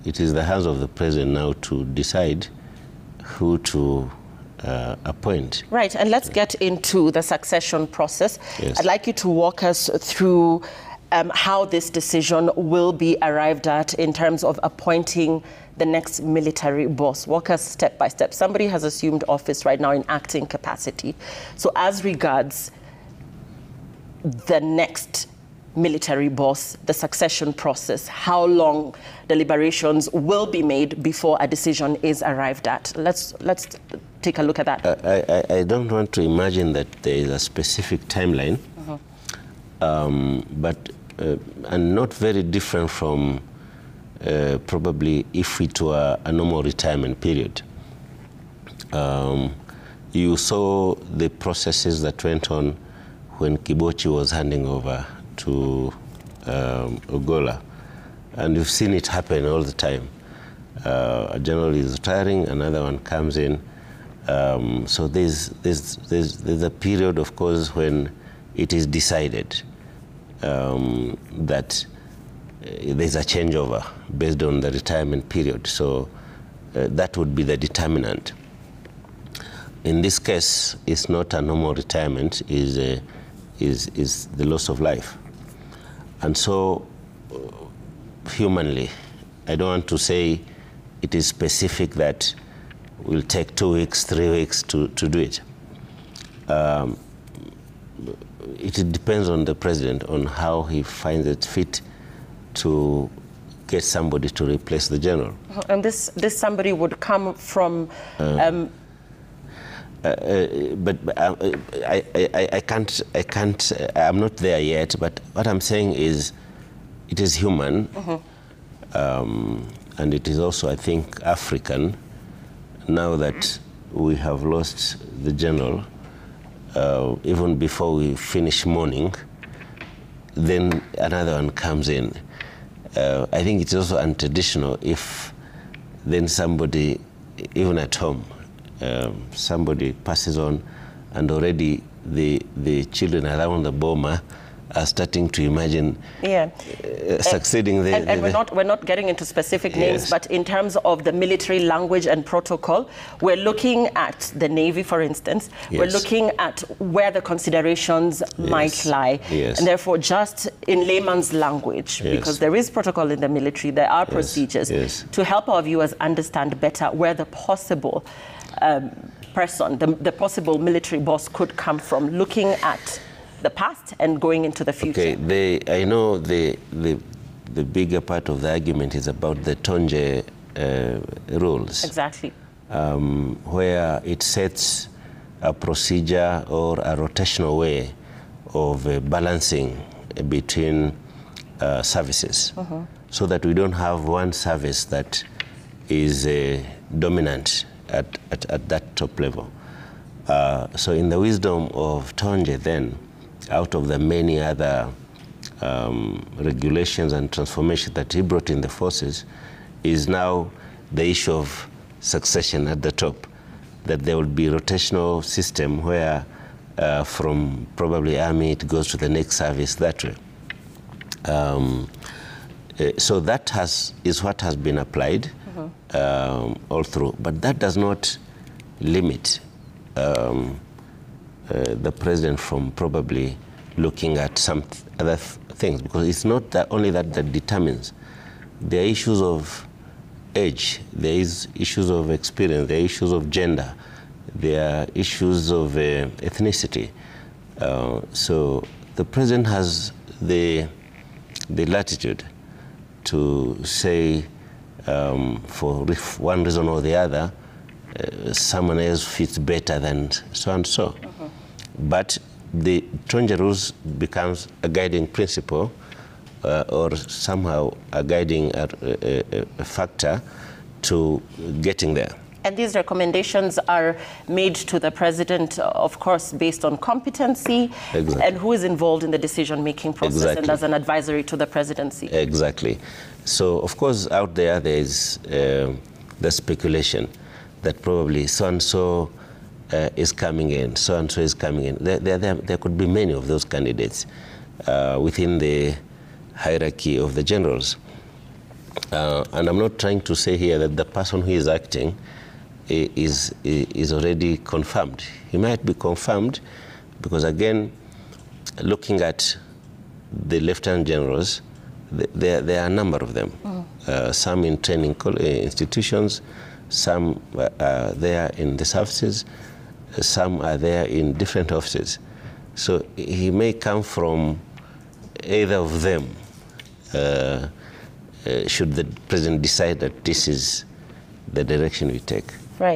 it is the hands of the president now to decide who to appoint. Right, and let's get into the succession process. Yes. I'd like you to walk us through how this decision will be arrived at in terms of appointing the next military boss. Walk us step by step. Somebody has assumed office right now in acting capacity. So as regards the next military boss, the succession process, how long deliberations will be made before a decision is arrived at? Let's take a look at that. I don't want to imagine that there is a specific timeline, but and not very different from probably if it were a normal retirement period. You saw the processes that went on when Kibochi was handing over to Ogola, and you've seen it happen all the time. A general is retiring, another one comes in. So there's a period, of course, when it is decided that there's a changeover based on the retirement period. So that would be the determinant. In this case, it's not a normal retirement, is the loss of life. And so, humanly, I don't want to say it is specific that will take 2 weeks, 3 weeks to do it. It depends on the president, on how he finds it fit to get somebody to replace the general. And this somebody would come from... but I can't, I'm not there yet, but what I'm saying is it is human, and it is also, I think, African. Now that we have lost the general, even before we finish mourning, then another one comes in. I think it's also untraditional if then somebody, even at home, somebody passes on, and already the children around the boma are starting to imagine succeeding. And we're not getting into specific names, but in terms of the military language and protocol, we're looking at the Navy, for instance. We're looking at where the considerations might lie. And therefore, just in layman's language, because there is protocol in the military, there are procedures, to help our viewers understand better where the possible person, the possible military boss could come from, looking at the past and going into the future. Okay, I know the bigger part of the argument is about the Tonje rules. Exactly. Where it sets a procedure or a rotational way of balancing between services, so that we don't have one service that is dominant at that top level. So in the wisdom of Tonje then, out of the many other regulations and transformation that he brought in the forces, is now the issue of succession at the top, that there will be a rotational system where from probably army it goes to the next service that way. So that is what has been applied all through, but that does not limit the president from probably looking at some other things, because it's not only that determines. There are issues of age, there is issues of experience, there are issues of gender, there are issues of ethnicity. So the president has the latitude to say, for one reason or the other, someone else fits better than so and so. But the Tonje rules becomes a guiding principle, or somehow a guiding factor to getting there. And these recommendations are made to the president, of course, based on competency and who is involved in the decision-making process and as an advisory to the presidency. Exactly. So, of course, out there is the speculation that probably so-and-so is coming in, so-and-so is coming in. There could be many of those candidates within the hierarchy of the generals. And I'm not trying to say here that the person who is acting is already confirmed. He might be confirmed because, again, looking at the lieutenant generals, there are a number of them. Some in training institutions, some are there in the services, some are there in different offices. So he may come from either of them, should the president decide that this is the direction we take. Right.